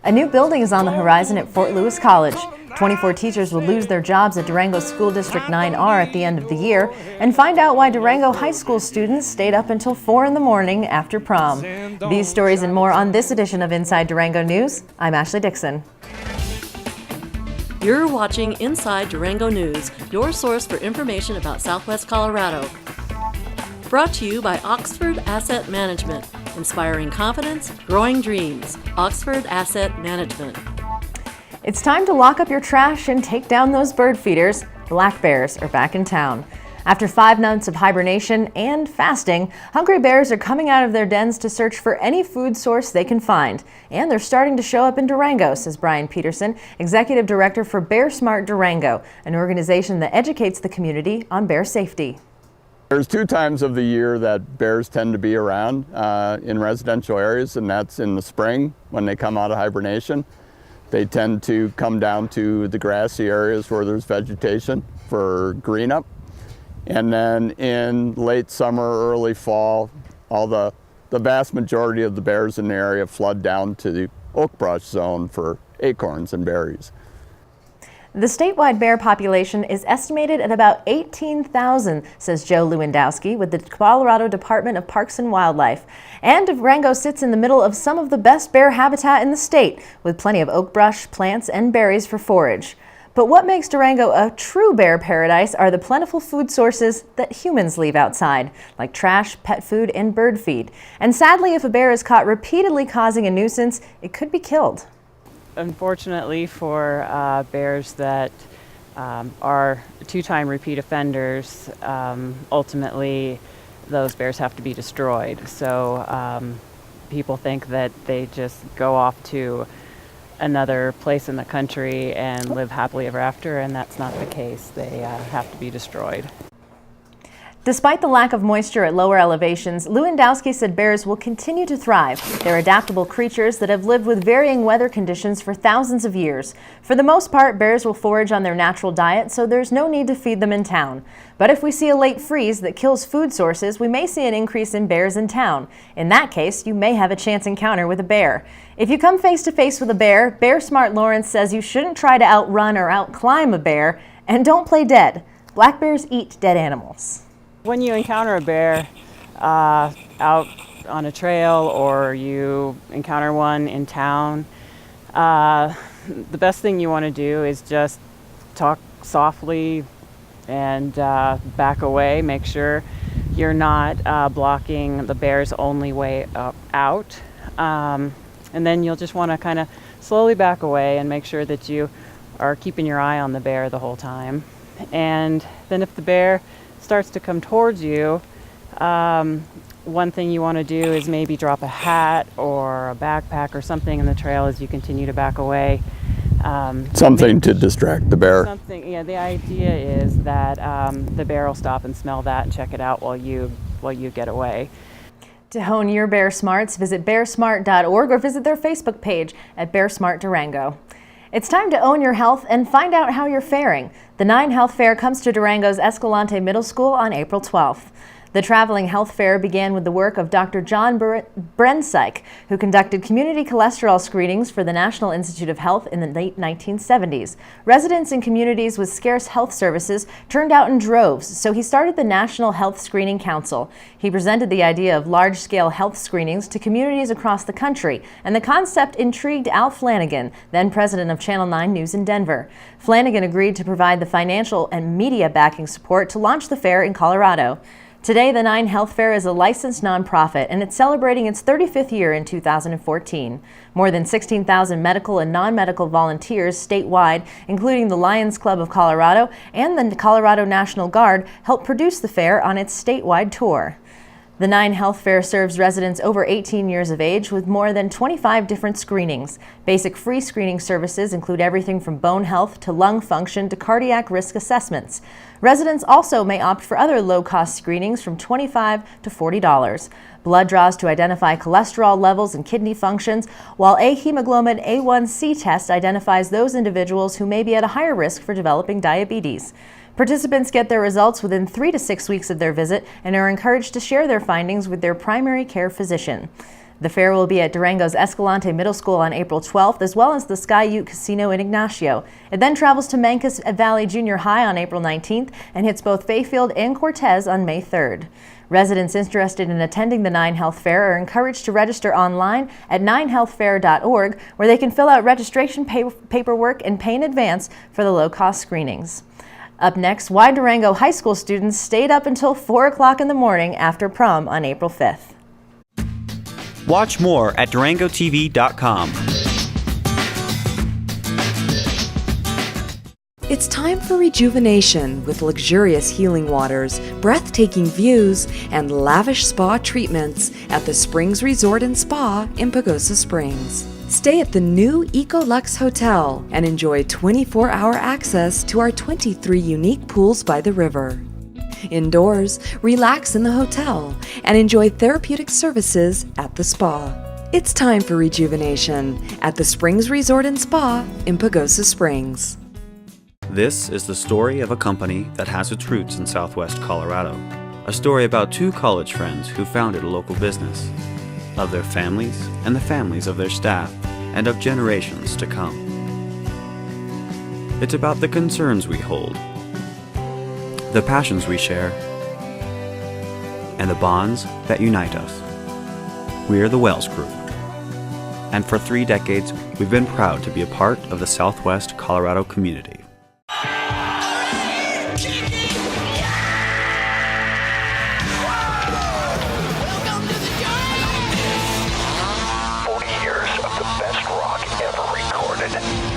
A new building is on the horizon at Fort Lewis College. 24 teachers will lose their jobs at Durango School District 9R at the end of the year, and find out why Durango High School students stayed up until 4 in the morning after prom. These stories and more on this edition of Inside Durango News. I'm Ashley Dixon. You're watching Inside Durango News, your source for information about Southwest Colorado. Brought to you by Oxford Asset Management, inspiring confidence, growing dreams. Oxford Asset Management. It's time to lock up your trash and take down those bird feeders. Black bears are back in town. After 5 months of hibernation and fasting, hungry bears are coming out of their dens to search for any food source they can find. And they're starting to show up in Durango, says Brian Peterson, Executive Director for Bear Smart Durango, an organization that educates the community on bear safety. There's 2 times of the year that bears tend to be around in residential areas, and that's in the spring when they come out of hibernation. They tend to come down to the grassy areas where there's vegetation for green up. And then in late summer, early fall, the vast majority of the bears in the area flood down to the oak brush zone for acorns and berries. The statewide bear population is estimated at about 18,000, says Joe Lewandowski with the Colorado Department of Parks and Wildlife. And Durango sits in the middle of some of the best bear habitat in the state, with plenty of oak brush, plants, and berries for forage. But what makes Durango a true bear paradise are the plentiful food sources that humans leave outside, like trash, pet food, and bird feed. And sadly, if a bear is caught repeatedly causing a nuisance, it could be killed. Unfortunately for bears that are 2-time repeat offenders, ultimately those bears have to be destroyed. So people think that they just go off to another place in the country and live happily ever after, and that's not the case. They have to be destroyed. Despite the lack of moisture at lower elevations, Lewandowski said bears will continue to thrive. They're adaptable creatures that have lived with varying weather conditions for thousands of years. For the most part, bears will forage on their natural diet, so there's no need to feed them in town. But if we see a late freeze that kills food sources, we may see an increase in bears in town. In that case, you may have a chance encounter with a bear. If you come face to face with a bear, Bear Smart Lawrence says you shouldn't try to outrun or outclimb a bear, and don't play dead. Black bears eat dead animals. When you encounter a bear out on a trail or you encounter one in town, the best thing you want to do is just talk softly and back away. Make sure you're not blocking the bear's only way out. And then you'll just want to kind of slowly back away and make sure that you are keeping your eye on the bear the whole time. And then if the bear starts to come towards you, one thing you want to do is maybe drop a hat or a backpack or something in the trail as you continue to back away. Something to distract the bear. Yeah, the idea is that the bear will stop and smell that and check it out while you get away. To hone your bear smarts, visit bearsmart.org or visit their Facebook page at Bear Smart Durango. It's time to own your health and find out how you're faring. The 9 Health Fair comes to Durango's Escalante Middle School on April 12th. The traveling health fair began with the work of Dr. John Brensyke, who conducted community cholesterol screenings for the National Institute of Health in the late 1970s. Residents in communities with scarce health services turned out in droves, so he started the National Health Screening Council. He presented the idea of large-scale health screenings to communities across the country, and the concept intrigued Al Flanagan, then president of Channel 9 News in Denver. Flanagan agreed to provide the financial and media backing support to launch the fair in Colorado. Today, the 9 Health Fair is a licensed nonprofit, and it's celebrating its 35th year in 2014. More than 16,000 medical and non-medical volunteers statewide, including the Lions Club of Colorado and the Colorado National Guard, helped produce the fair on its statewide tour. The 9 Health Fair serves residents over 18 years of age with more than 25 different screenings. Basic free screening services include everything from bone health to lung function to cardiac risk assessments. Residents also may opt for other low-cost screenings from $25 to $40. Blood draws to identify cholesterol levels and kidney functions, while a hemoglobin A1C test identifies those individuals who may be at a higher risk for developing diabetes. Participants get their results within 3 to 6 weeks of their visit and are encouraged to share their findings with their primary care physician. The fair will be at Durango's Escalante Middle School on April 12th, as well as the Sky Ute Casino in Ignacio. It then travels to Mancos Valley Junior High on April 19th and hits both Bayfield and Cortez on May 3rd. Residents interested in attending the 9Health Fair are encouraged to register online at 9healthfair.org, where they can fill out registration paperwork and pay in advance for the low-cost screenings. Up next, why Durango High School students stayed up until 4 o'clock in the morning after prom on April 5th. Watch more at durangotv.com. It's time for rejuvenation with luxurious healing waters, breathtaking views, and lavish spa treatments at the Springs Resort and Spa in Pagosa Springs. Stay at the new Ecolux Hotel and enjoy 24-hour access to our 23 unique pools by the river. Indoors, relax in the hotel and enjoy therapeutic services at the spa. It's time for rejuvenation at the Springs Resort and Spa in Pagosa Springs. This is the story of a company that has its roots in Southwest Colorado. A story about two college friends who founded a local business, of their families and the families of their staff, and of generations to come. It's about the concerns we hold, the passions we share, and the bonds that unite us. We are the Wells Group. And for 3 decades, we've been proud to be a part of the Southwest Colorado community.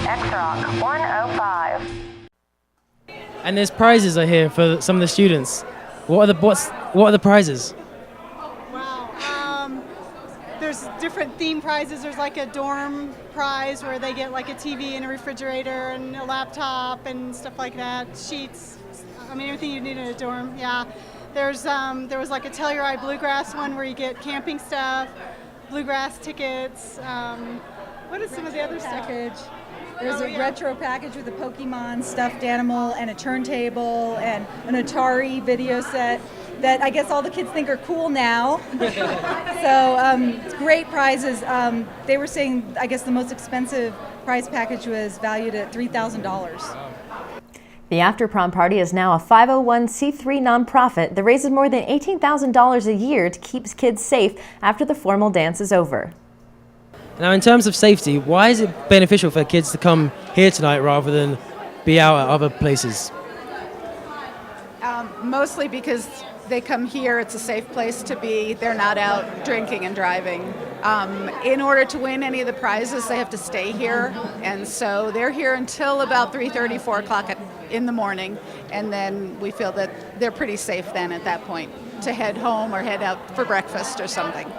X-Rock 105. And there's prizes I hear for some of the students. What are the prizes? Wow. There's different theme prizes. There's like a dorm prize where they get like a TV and a refrigerator and a laptop and stuff like that. Sheets. I mean, everything you need in a dorm. Yeah. There was like a Tell Your Eye Bluegrass one where you get camping stuff, bluegrass tickets. What is some of the other package? There's a retro package with a Pokemon stuffed animal and a turntable and an Atari video set that I guess all the kids think are cool now. So great prizes. They were saying, I guess the most expensive prize package was valued at $3,000. The After-Prom Party is now a 501c3 nonprofit that raises more than $18,000 a year to keep kids safe after the formal dance is over. Now, in terms of safety, why is it beneficial for kids to come here tonight rather than be out at other places? Mostly because they come here, it's a safe place to be. They're not out drinking and driving. In order to win any of the prizes, they have to stay here. And so they're here until about 3:30, 4 o'clock in the morning. And then we feel that they're pretty safe then at that point to head home or head out for breakfast or something.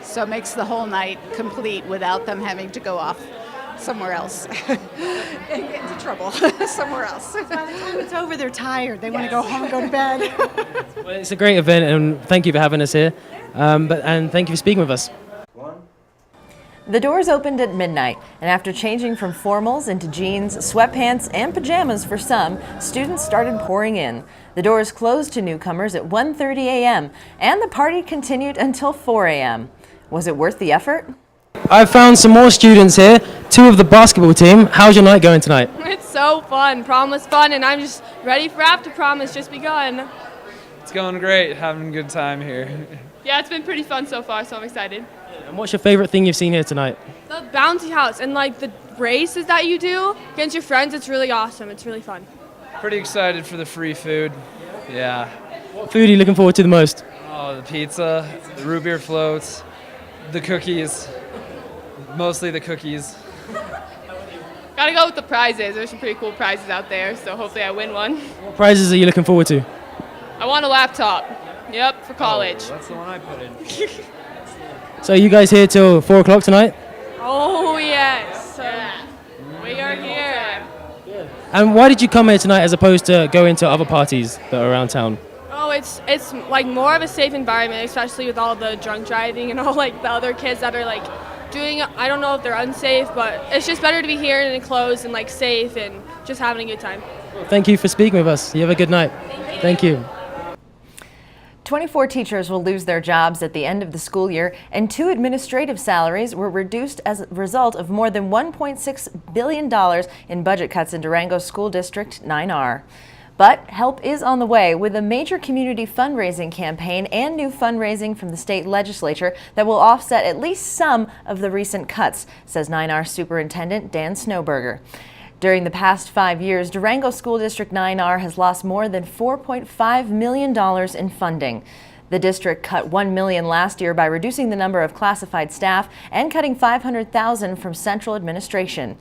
So it makes the whole night complete without them having to go off somewhere else and get into trouble somewhere else. By the time it's over, they're tired. They want to go home and go to bed. Well, it's a great event, and thank you for having us here. And thank you for speaking with us. The doors opened at midnight, and after changing from formals into jeans, sweatpants, and pajamas for some, students started pouring in. The doors closed to newcomers at 1:30 a.m., and the party continued until 4 a.m. Was it worth the effort? I've found some more students here, 2 of the basketball team. How's your night going tonight? It's so fun. Prom was fun, and I'm just ready for after prom. It's just begun. It's going great. Having a good time here. Yeah, it's been pretty fun so far, so I'm excited. And what's your favorite thing you've seen here tonight? The bouncy house and like the races that you do against your friends. It's really awesome. It's really fun. Pretty excited for the free food. Yeah. What food are you looking forward to the most? Oh, the pizza, the root beer floats, the cookies. Mostly the cookies. Gotta go with the prizes. There's some pretty cool prizes out there, so hopefully I win one. What prizes are you looking forward to? I want a laptop. Yep, for college. Oh, that's the one I put in. So are you guys here till 4 o'clock tonight? Oh, yes. We are here. And why did you come here tonight as opposed to going to other parties that are around town? Oh, it's like more of a safe environment, especially with all the drunk driving and all like the other kids that are like doing, I don't know if they're unsafe, but it's just better to be here and enclosed and like safe and just having a good time. Well, thank you for speaking with us. You have a good night. Thank you. 24 teachers will lose their jobs at the end of the school year, and 2 administrative salaries were reduced as a result of more than $1.6 billion in budget cuts in Durango School District 9R. But help is on the way with a major community fundraising campaign and new fundraising from the state legislature that will offset at least some of the recent cuts, says 9R Superintendent Dan Snowberger. During the past 5 years, Durango School District 9R has lost more than $4.5 million in funding. The district cut $1 million last year by reducing the number of classified staff and cutting $500,000 from central administration.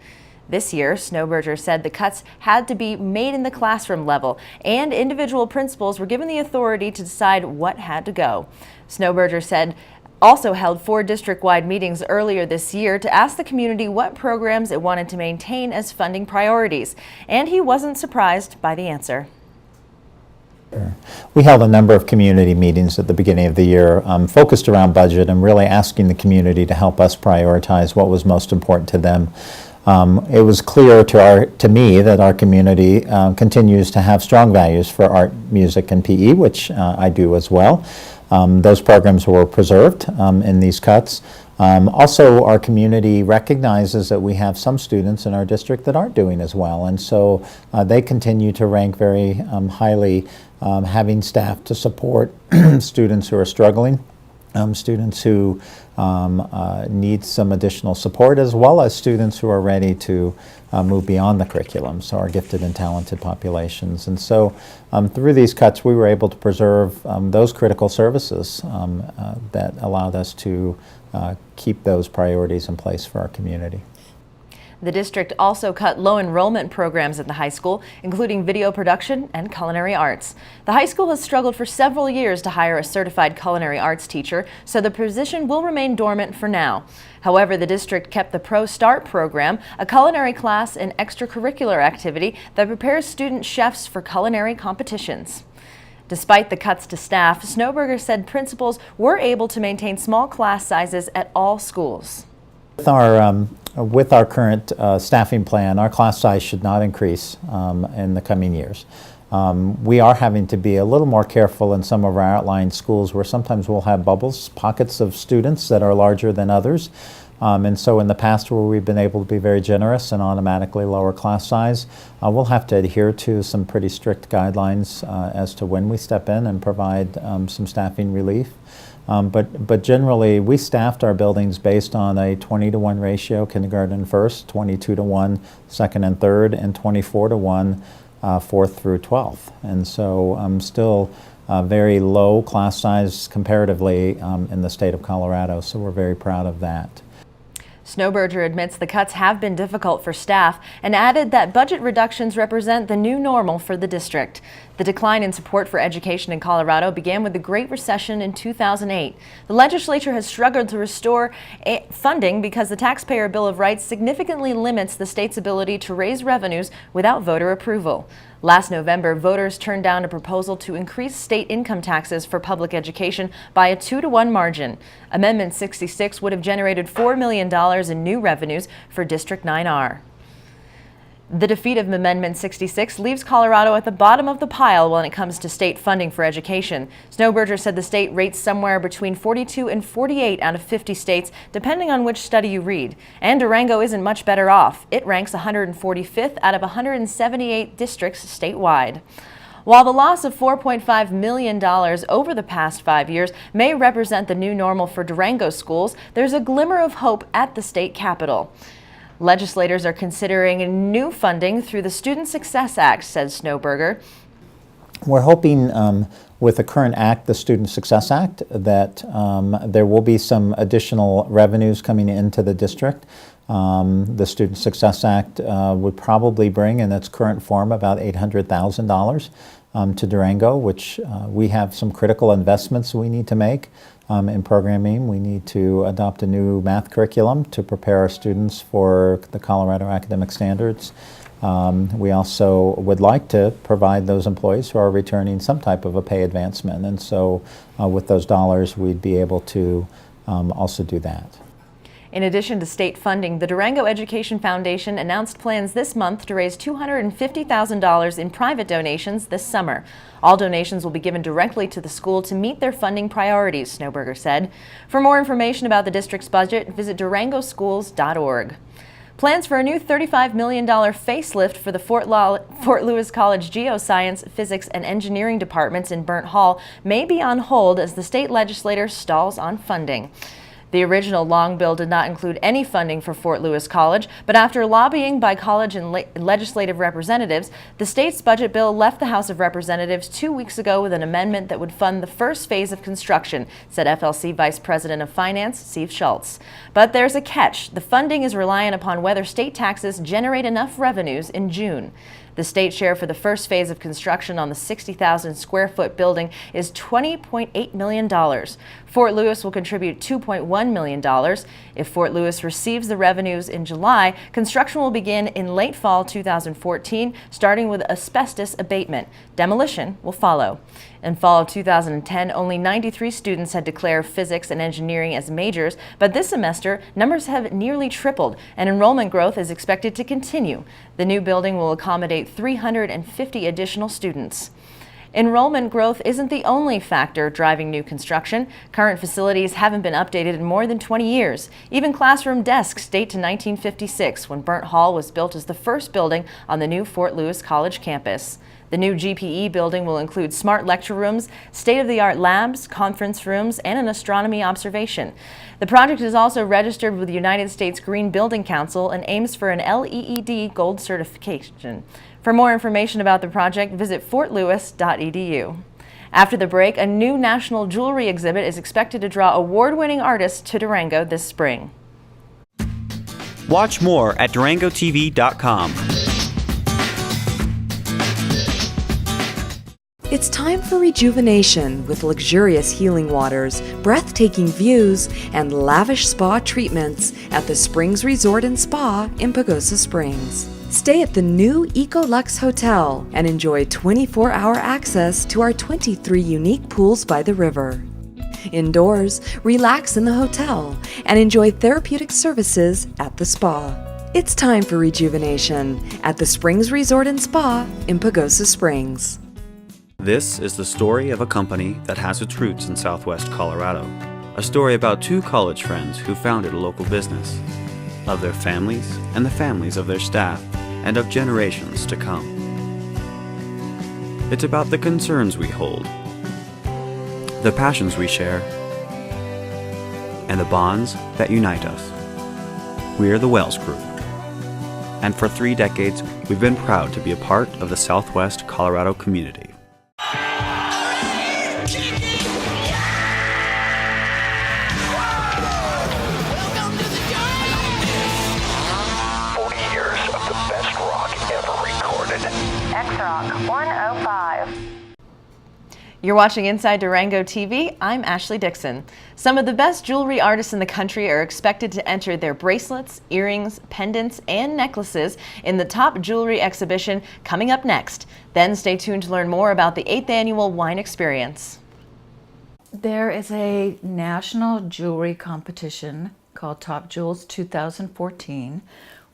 This year, Snowberger said the cuts had to be made in the classroom level, and individual principals were given the authority to decide what had to go. Snowberger said also held 4 district-wide meetings earlier this year to ask the community what programs it wanted to maintain as funding priorities, and he wasn't surprised by the answer. We held a number of community meetings at the beginning of the year focused around budget and really asking the community to help us prioritize what was most important to them. It was clear to me that our community continues to have strong values for art, music, and PE, which I do as well. Those programs were preserved in these cuts. Also, our community recognizes that we have some students in our district that aren't doing as well, and so they continue to rank very highly having staff to support students who are struggling, students who need some additional support, as well as students who are ready to move beyond the curriculum, so our gifted and talented populations. And so through these cuts, we were able to preserve those critical services that allowed us to keep those priorities in place for our community. The district also cut low enrollment programs at the high school, including video production and culinary arts. The high school has struggled for several years to hire a certified culinary arts teacher, so the position will remain dormant for now. However, the district kept the Pro Start program, a culinary class and extracurricular activity that prepares student chefs for culinary competitions. Despite the cuts to staff, Snowberger said principals were able to maintain small class sizes at all schools. With our current staffing plan, our class size should not increase in the coming years. We are having to be a little more careful in some of our outlying schools where sometimes we'll have bubbles, pockets of students that are larger than others. And so in the past where we've been able to be very generous and automatically lower class size, we'll have to adhere to some pretty strict guidelines as to when we step in and provide some staffing relief. But generally, we staffed our buildings based on a 20-to-1 ratio, kindergarten first, 22-to-1 second and third, and 24-to-1 fourth through 12th. And so still very low class size comparatively in the state of Colorado, so we're very proud of that. Snowberger admits the cuts have been difficult for staff and added that budget reductions represent the new normal for the district. The decline in support for education in Colorado began with the Great Recession in 2008. The legislature has struggled to restore funding because the Taxpayer Bill of Rights significantly limits the state's ability to raise revenues without voter approval. Last November, voters turned down a proposal to increase state income taxes for public education by a 2-to-1 margin. Amendment 66 would have generated $4 million in new revenues for District 9R. The defeat of Amendment 66 leaves Colorado at the bottom of the pile when it comes to state funding for education. Snowberger said the state rates somewhere between 42 and 48 out of 50 states, depending on which study you read. And Durango isn't much better off. It ranks 145th out of 178 districts statewide. While the loss of $4.5 million over the past 5 years may represent the new normal for Durango schools, there's a glimmer of hope at the state capitol. Legislators are considering new funding through the Student Success Act, says Snowberger. We're hoping with the current act, the Student Success Act, that there will be some additional revenues coming into the district. The Student Success Act would probably bring in its current form about $800,000 to Durango, which we have some critical investments we need to make in programming. We need to adopt a new math curriculum to prepare our students for the Colorado academic standards. We also would like to provide those employees who are returning some type of a pay advancement, and so with those dollars we'd be able to also do that. In addition to state funding, the Durango Education Foundation announced plans this month to raise $250,000 in private donations this summer. All donations will be given directly to the school to meet their funding priorities, Snowberger said. For more information about the district's budget, visit durangoschools.org. Plans for a new $35 million facelift for the Fort Lewis College Geoscience, Physics, and Engineering departments in Burnt Hall may be on hold as the state legislature stalls on funding. The original long bill did not include any funding for Fort Lewis College, but after lobbying by college and legislative representatives, the state's budget bill left the House of Representatives 2 weeks ago with an amendment that would fund the first phase of construction, said FLC Vice President of Finance, Steve Schultz. But there's a catch. The funding is reliant upon whether state taxes generate enough revenues in June. The state share for the first phase of construction on the 60,000 square foot building is $20.8 million. Fort Lewis will contribute $2.1 million. If Fort Lewis receives the revenues in July, construction will begin in late fall 2014, starting with asbestos abatement. Demolition will follow. In fall of 2010, only 93 students had declared physics and engineering as majors, but this semester, numbers have nearly tripled, and enrollment growth is expected to continue. The new building will accommodate 350 additional students. Enrollment growth isn't the only factor driving new construction. Current facilities haven't been updated in more than 20 years. Even classroom desks date to 1956, when Burnt Hall was built as the first building on the new Fort Lewis College campus. The new GPE building will include smart lecture rooms, state-of-the-art labs, conference rooms, and an astronomy observation. The project is also registered with the United States Green Building Council and aims for an LEED Gold certification. For more information about the project, visit fortlewis.edu. After the break, a new national jewelry exhibit is expected to draw award-winning artists to Durango this spring. Watch more at durangotv.com. It's time for rejuvenation with luxurious healing waters, breathtaking views, and lavish spa treatments at the Springs Resort and Spa in Pagosa Springs. Stay at the new Ecolux Hotel and enjoy 24-hour access to our 23 unique pools by the river. Indoors, relax in the hotel and enjoy therapeutic services at the spa. It's time for rejuvenation at the Springs Resort and Spa in Pagosa Springs. This is the story of a company that has its roots in Southwest Colorado. A story about two college friends who founded a local business, of their families and the families of their staff, and of generations to come. It's about the concerns we hold, the passions we share, and the bonds that unite us. We are the Wells Group. And for 3 decades, we've been proud to be a part of the Southwest Colorado community. X-Rock 105. You're watching Inside Durango TV. I'm Ashley Dixon. Some of the best jewelry artists in the country are expected to enter their bracelets, earrings, pendants, and necklaces in the Top Jewelry exhibition coming up next. Then stay tuned to learn more about the 8th annual wine experience. There is a national jewelry competition called Top Jewels 2014,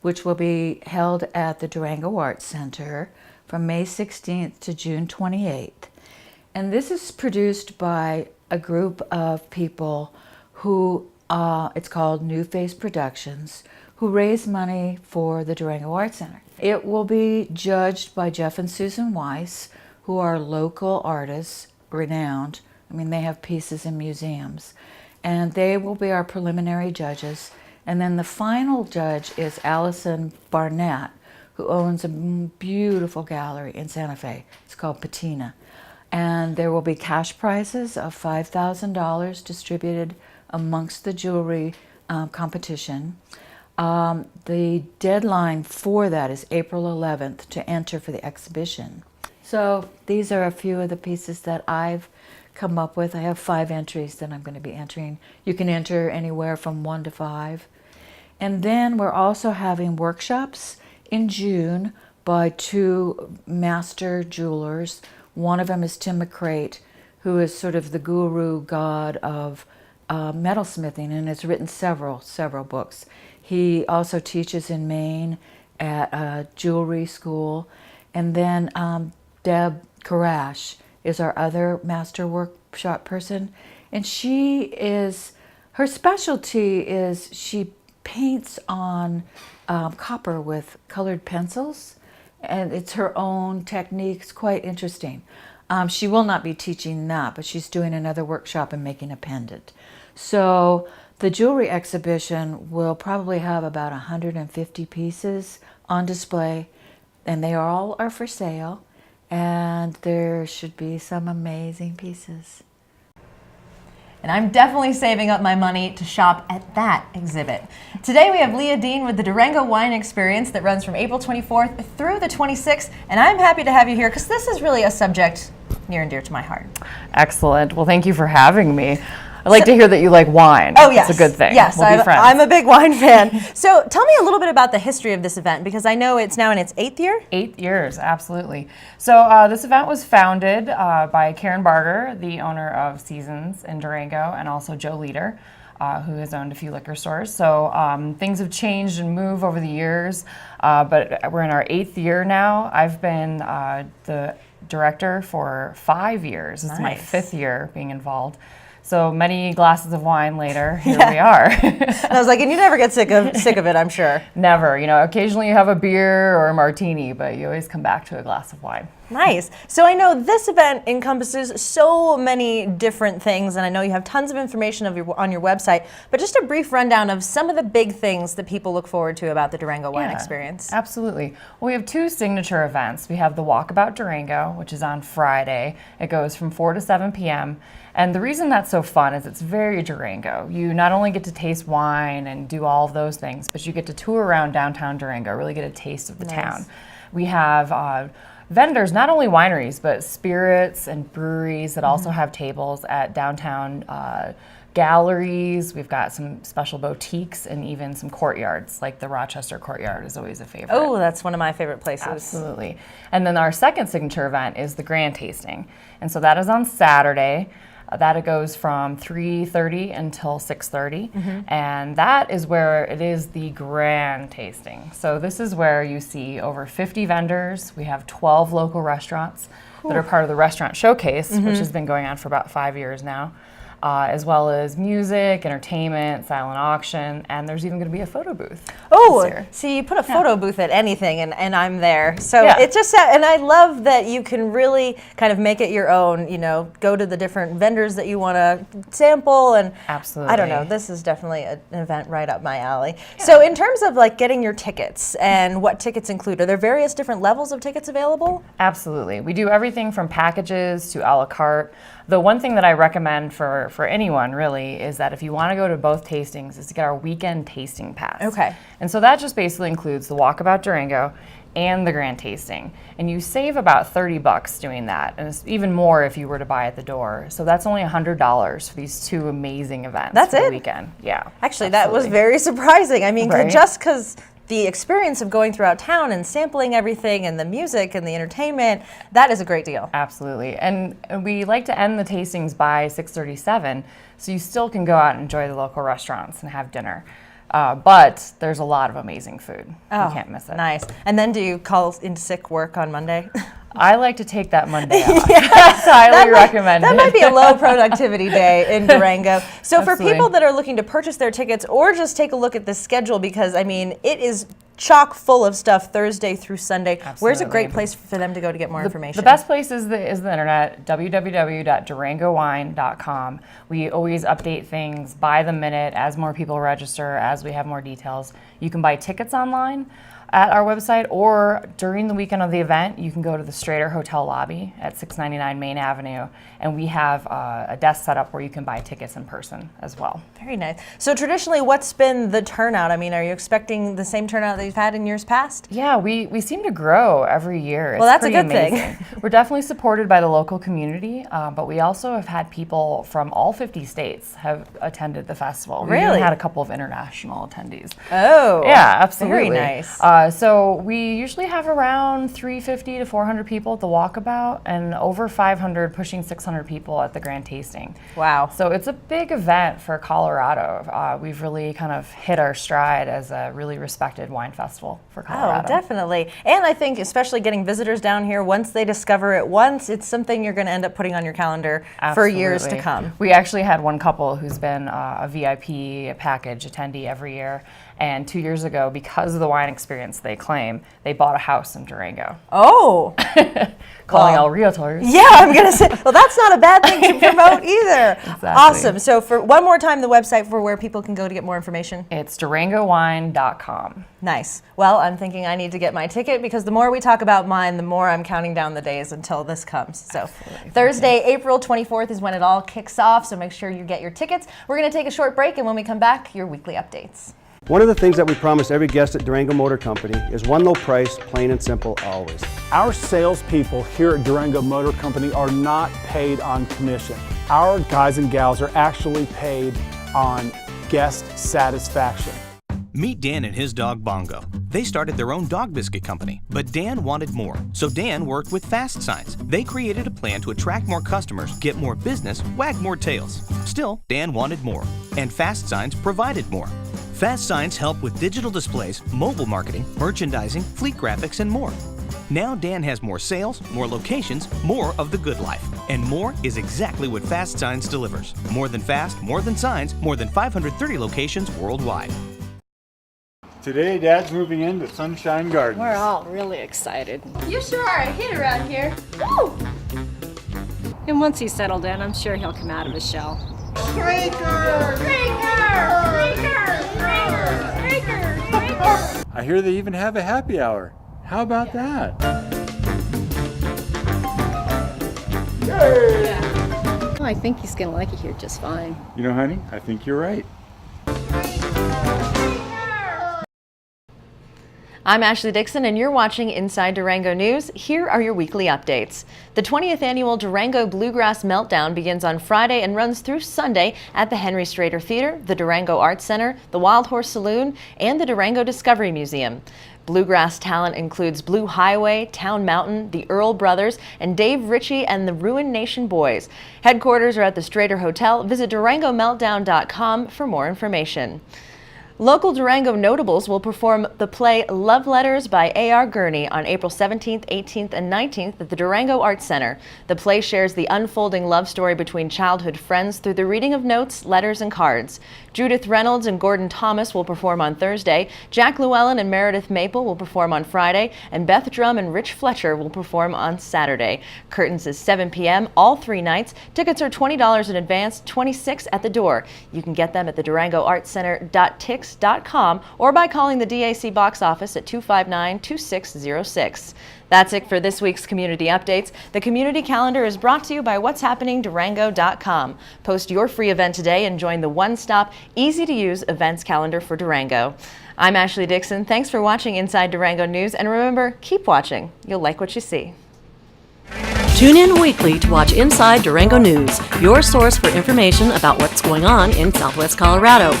which will be held at the Durango Arts Center from May 16th to June 28th. And this is produced by a group of people who, it's called New Face Productions, who raise money for the Durango Arts Center. It will be judged by Jeff and Susan Weiss, who are local artists, renowned. I mean, they have pieces in museums. And they will be our preliminary judges. And then the final judge is Allison Barnett, who owns a beautiful gallery in Santa Fe. It's called Patina. And there will be cash prizes of $5,000 distributed amongst the jewelry competition. The deadline for that is April 11th to enter for the exhibition. So these are a few of the pieces that I've come up with. I have 5 entries that I'm going to be entering. You can enter anywhere from 1 to 5. And then we're also having workshops in June by 2 master jewelers. One of them is Tim McCrate, who is sort of the guru god of metalsmithing and has written several books. He also teaches in Maine at a jewelry school. And then Deb Karash is our other master workshop person. And her specialty is she paints on copper with colored pencils. And it's her own technique. It's quite interesting. She will not be teaching that, but she's doing another workshop and making a pendant. So the jewelry exhibition will probably have about 150 pieces on display, and they all are for sale, and there should be some amazing pieces. And I'm definitely saving up my money to shop at that exhibit. Today we have Leah Dean with the Durango Wine Experience that runs from April 24th through the 26th, and I'm happy to have you here because this is really a subject near and dear to my heart. Excellent. Well, thank you for having me. I like to hear that you like wine. Oh, yes. It's a good thing. Yes, we'll be friends. I'm a big wine fan. So tell me a little bit about the history of this event, because I know it's now in its 8th year? 8 years, absolutely. So this event was founded by Karen Barger, the owner of Seasons in Durango, and also Joe Leader, who has owned a few liquor stores. So things have changed and moved over the years, but we're in our 8th year now. I've been the director for 5 years. This is my 5th year being involved. So many glasses of wine later, here we are. And I was like, and you never get sick of it, I'm sure. Never. You know, occasionally you have a beer or a martini, but you always come back to a glass of wine. Nice. So I know this event encompasses so many different things, and I know you have tons of information on your website, but just a brief rundown of some of the big things that people look forward to about the Durango Wine Experience. Absolutely. Well, we have 2 signature events. We have the Walkabout Durango, which is on Friday. It goes from 4 to 7 p.m. And the reason that's so fun is it's very Durango. You not only get to taste wine and do all of those things, but you get to tour around downtown Durango, really get a taste of the town. We have vendors, not only wineries, but spirits and breweries that also have tables at downtown galleries. We've got some special boutiques and even some courtyards, like the Rochester Courtyard is always a favorite. Oh, that's one of my favorite places. Absolutely. And then our second signature event is the Grand Tasting. And so that is on Saturday. That it goes from 3:30 until 6:30, and that is where it is the grand tasting. So this is where you see over 50 vendors. We have 12 local restaurants that are part of the Restaurant Showcase, which has been going on for about 5 years now, as well as music, entertainment, silent auction, and there's even going to be a photo booth. Oh, see, you put a photo booth at anything, and I'm there. So it just, and I love that you can really kind of make it your own, you know, go to the different vendors that you want to sample, and absolutely. I don't know, this is definitely an event right up my alley. So in terms of like getting your tickets and what tickets include, are there various different levels of tickets available? Absolutely. We do everything from packages to a la carte. The one thing that I recommend for anyone really is that if you want to go to both tastings is to get our weekend tasting pass. Okay. And so that just basically includes the Walkabout Durango and the Grand Tasting. And you save about $30 doing that, and it's even more if you were to buy at the door. So that's only $100 for these 2 amazing events. That's for it? the weekend. Yeah. Actually, that was very surprising. I mean, Right? just because the experience of going throughout town and sampling everything and the music and the entertainment, that is a great deal. Absolutely. And we like to end the tastings by 6:37, so you still can go out and enjoy the local restaurants and have dinner. But there's a lot of amazing food. You can't miss it. Nice. And then do you call in sick work on Monday? I like to take that Monday off. Highly recommend That it. might be a low productivity day in Durango. So for Absolutely. people that are looking to purchase their tickets or just take a look at the schedule, because I mean, it is chock full of stuff Thursday through Sunday. Absolutely. Where's a great place for them to go to get more information? The best place is the internet, www.durangowine.com. We always update things by the minute as more people register, as we have more details. You can buy tickets online at our website, or during the weekend of the event, you can go to the Strader Hotel lobby at 699 Main Avenue, and we have a desk set up where you can buy tickets in person as well. Very nice. So traditionally, what's been the turnout? I mean, are you expecting the same turnout that you've had in years past? Yeah, we seem to grow every year. Well, that's a good thing. We're definitely supported by the local community, but we also have had people from all 50 states have attended the festival. We Really? even had a couple of international attendees. Oh, yeah, absolutely. Very nice. So we usually have around 350 to 400 people at the walkabout and over 500 pushing 600 people at the grand tasting. Wow. So it's a big event for Colorado. We've really kind of hit our stride as a really respected wine festival for Colorado. Oh, definitely. And I think especially getting visitors down here, once they discover it once, it's something you're going to end up putting on your calendar for years to come. We actually had one couple who's been a VIP package attendee every year. And 2 years ago, because of the wine experience they claim, they bought a house in Durango. Oh! Calling all realtors. Yeah, I'm going to say, well, that's not a bad thing to promote either. Exactly. Awesome. So for one more time, the website for where people can go to get more information. It's durangowine.com. Nice. Well, I'm thinking I need to get my ticket because the more we talk about mine, the more I'm counting down the days until this comes. So Absolutely. Thursday, April 24th is when it all kicks off, so make sure you get your tickets. We're going to take a short break, and when we come back, your weekly updates. One of the things that we promise every guest at Durango Motor Company is one low price, plain and simple, always. Our salespeople here at Durango Motor Company are not paid on commission. Our guys and gals are actually paid on guest satisfaction. Meet Dan and his dog Bongo. They started their own dog biscuit company, but Dan wanted more. So Dan worked with Fast Signs. They created a plan to attract more customers, get more business, wag more tails. Still, Dan wanted more, and Fast Signs provided more. Fast Signs help with digital displays, mobile marketing, merchandising, fleet graphics, and more. Now Dan has more sales, more locations, more of the good life. And more is exactly what Fast Signs delivers. More than fast, more than signs, more than 530 locations worldwide. Today, Dad's moving into Sunshine Gardens. We're all really excited. You sure are a hit around here. Woo! And once he's settled in, I'm sure he'll come out of his shell. I hear they even have a happy hour. How about that? Well, I think he's going to like it here just fine. You know, honey, I think you're right. I'm Ashley Dixon, and you're watching Inside Durango News. Here are your weekly updates. The 20th annual Durango Bluegrass Meltdown begins on Friday and runs through Sunday at the Henry Strader Theater, the Durango Arts Center, the Wild Horse Saloon, and the Durango Discovery Museum. Bluegrass talent includes Blue Highway, Town Mountain, the Earl Brothers, and Dave Ritchie and the Ruined Nation Boys. Headquarters are at the Strader Hotel. Visit DurangoMeltdown.com for more information. Local Durango notables will perform the play Love Letters by A.R. Gurney on April 17th, 18th, and 19th at the Durango Arts Center. The play shares the unfolding love story between childhood friends through the reading of notes, letters, and cards. Judith Reynolds and Gordon Thomas will perform on Thursday. Jack Llewellyn and Meredith Maple will perform on Friday, and Beth Drum and Rich Fletcher will perform on Saturday. Curtains is 7 p.m. all 3 nights. Tickets are $20 in advance, $26 at the door. You can get them at the DurangoArtsCenter.tix.com or by calling the DAC box office at 259-2606. That's it for this week's community updates. The community calendar is brought to you by what'shappeningdurango.com. Post your free event today and join the one-stop, easy-to-use events calendar for Durango. I'm Ashley Dixon. Thanks for watching Inside Durango News, and remember, keep watching. You'll like what you see. Tune in weekly to watch Inside Durango News, your source for information about what's going on in Southwest Colorado.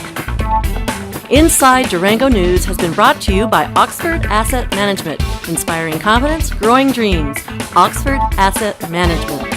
Inside Durango News has been brought to you by Oxford Asset Management, inspiring confidence, growing dreams. Oxford Asset Management.